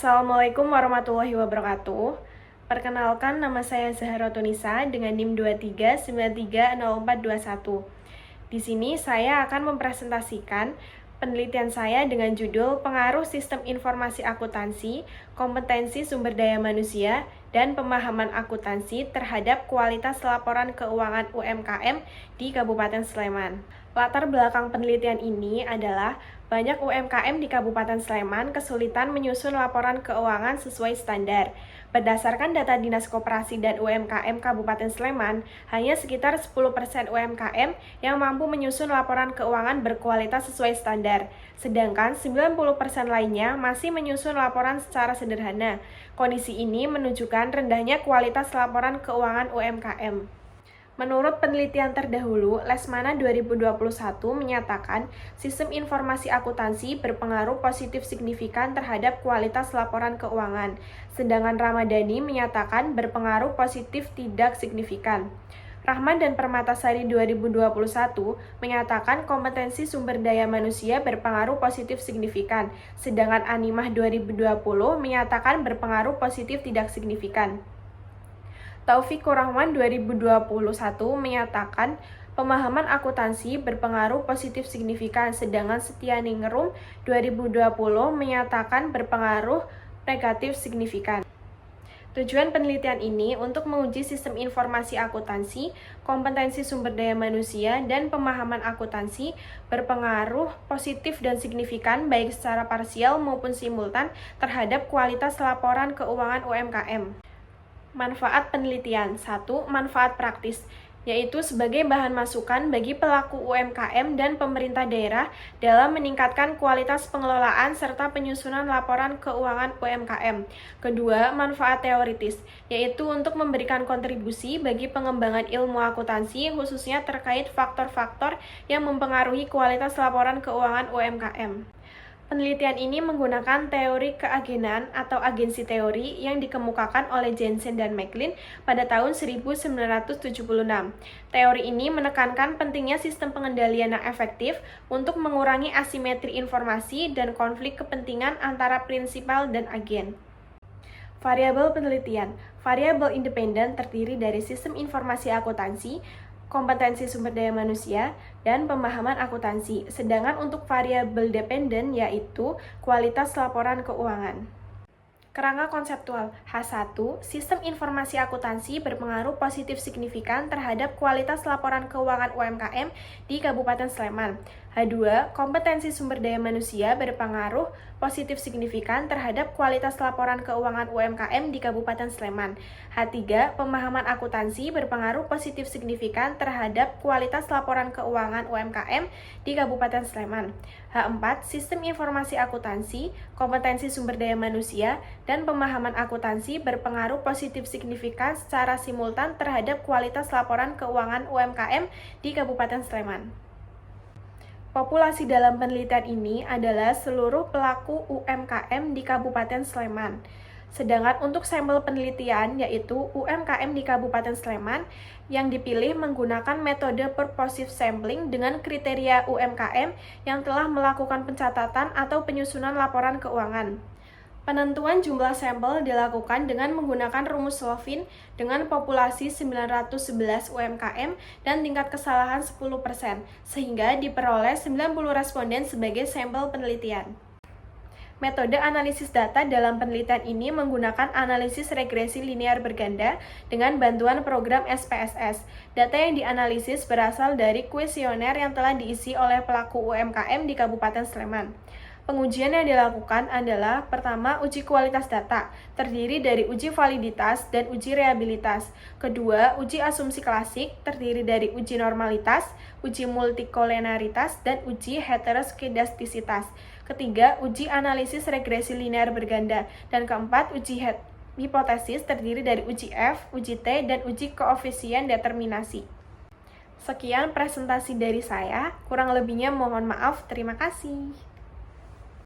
Assalamualaikum warahmatullahi wabarakatuh. Perkenalkan, nama saya Zahra Tunisa dengan NIM 23930421. Di sini saya akan mempresentasikan penelitian saya dengan judul Pengaruh Sistem Informasi Akuntansi, Kompetensi Sumber Daya Manusia, dan Pemahaman Akuntansi terhadap Kualitas Laporan Keuangan UMKM di Kabupaten Sleman. Latar belakang penelitian ini adalah banyak UMKM di Kabupaten Sleman kesulitan menyusun laporan keuangan sesuai standar. Berdasarkan data Dinas Koperasi dan UMKM Kabupaten Sleman, hanya sekitar 10% UMKM yang mampu menyusun laporan keuangan berkualitas sesuai standar, sedangkan 90% lainnya masih menyusun laporan secara sederhana. Kondisi ini menunjukkan rendahnya kualitas laporan keuangan UMKM. Menurut penelitian terdahulu, Lesmana 2021 menyatakan sistem informasi akuntansi berpengaruh positif signifikan terhadap kualitas laporan keuangan, sedangkan Ramadhani menyatakan berpengaruh positif tidak signifikan. Rahman dan Permatasari 2021 menyatakan kompetensi sumber daya manusia berpengaruh positif signifikan, sedangkan Animah 2020 menyatakan berpengaruh positif tidak signifikan. Taufikur Rahman 2021 menyatakan pemahaman akuntansi berpengaruh positif signifikan, sedangkan Setianingrum 2020 menyatakan berpengaruh negatif signifikan. Tujuan penelitian ini untuk menguji sistem informasi akuntansi, kompetensi sumber daya manusia, dan pemahaman akuntansi berpengaruh positif dan signifikan baik secara parsial maupun simultan terhadap kualitas laporan keuangan UMKM. Manfaat penelitian. 1. Manfaat praktis, yaitu sebagai bahan masukan bagi pelaku UMKM dan pemerintah daerah dalam meningkatkan kualitas pengelolaan serta penyusunan laporan keuangan UMKM. Kedua, manfaat teoritis, yaitu untuk memberikan kontribusi bagi pengembangan ilmu akuntansi khususnya terkait faktor-faktor yang mempengaruhi kualitas laporan keuangan UMKM. Penelitian ini menggunakan teori keagenan atau agensi teori yang dikemukakan oleh Jensen dan Maclean pada tahun 1976. Teori ini menekankan pentingnya sistem pengendalian yang efektif untuk mengurangi asimetri informasi dan konflik kepentingan antara prinsipal dan agen. Variabel penelitian. Variabel independen terdiri dari sistem informasi akuntansi, kompetensi sumber daya manusia, dan pemahaman akuntansi. Sedangkan untuk variabel dependen yaitu kualitas laporan keuangan. Kerangka konseptual. H1. Sistem informasi akuntansi berpengaruh positif signifikan terhadap kualitas laporan keuangan UMKM di Kabupaten Sleman. H2. Kompetensi sumber daya manusia berpengaruh positif signifikan terhadap kualitas laporan keuangan UMKM di Kabupaten Sleman. H3. Pemahaman akuntansi berpengaruh positif signifikan terhadap kualitas laporan keuangan UMKM di Kabupaten Sleman. H4. Sistem informasi akuntansi, kompetensi sumber daya manusia, dan pemahaman akuntansi berpengaruh positif signifikan secara simultan terhadap kualitas laporan keuangan UMKM di Kabupaten Sleman. Populasi dalam penelitian ini adalah seluruh pelaku UMKM di Kabupaten Sleman. Sedangkan untuk sampel penelitian yaitu UMKM di Kabupaten Sleman yang dipilih menggunakan metode purposive sampling dengan kriteria UMKM yang telah melakukan pencatatan atau penyusunan laporan keuangan. Penentuan jumlah sampel dilakukan dengan menggunakan rumus Slovin dengan populasi 911 UMKM dan tingkat kesalahan 10%, sehingga diperoleh 90 responden sebagai sampel penelitian. Metode analisis data dalam penelitian ini menggunakan analisis regresi linear berganda dengan bantuan program SPSS. Data yang dianalisis berasal dari kuesioner yang telah diisi oleh pelaku UMKM di Kabupaten Sleman. Pengujian yang dilakukan adalah pertama, uji kualitas data, terdiri dari uji validitas dan uji reliabilitas. Kedua, uji asumsi klasik, terdiri dari uji normalitas, uji multikollinearitas, dan uji heteroskedastisitas. Ketiga, uji analisis regresi linear berganda. Dan keempat, uji hipotesis, terdiri dari uji F, uji T, dan uji koefisien determinasi. Sekian presentasi dari saya, kurang lebihnya mohon maaf, terima kasih.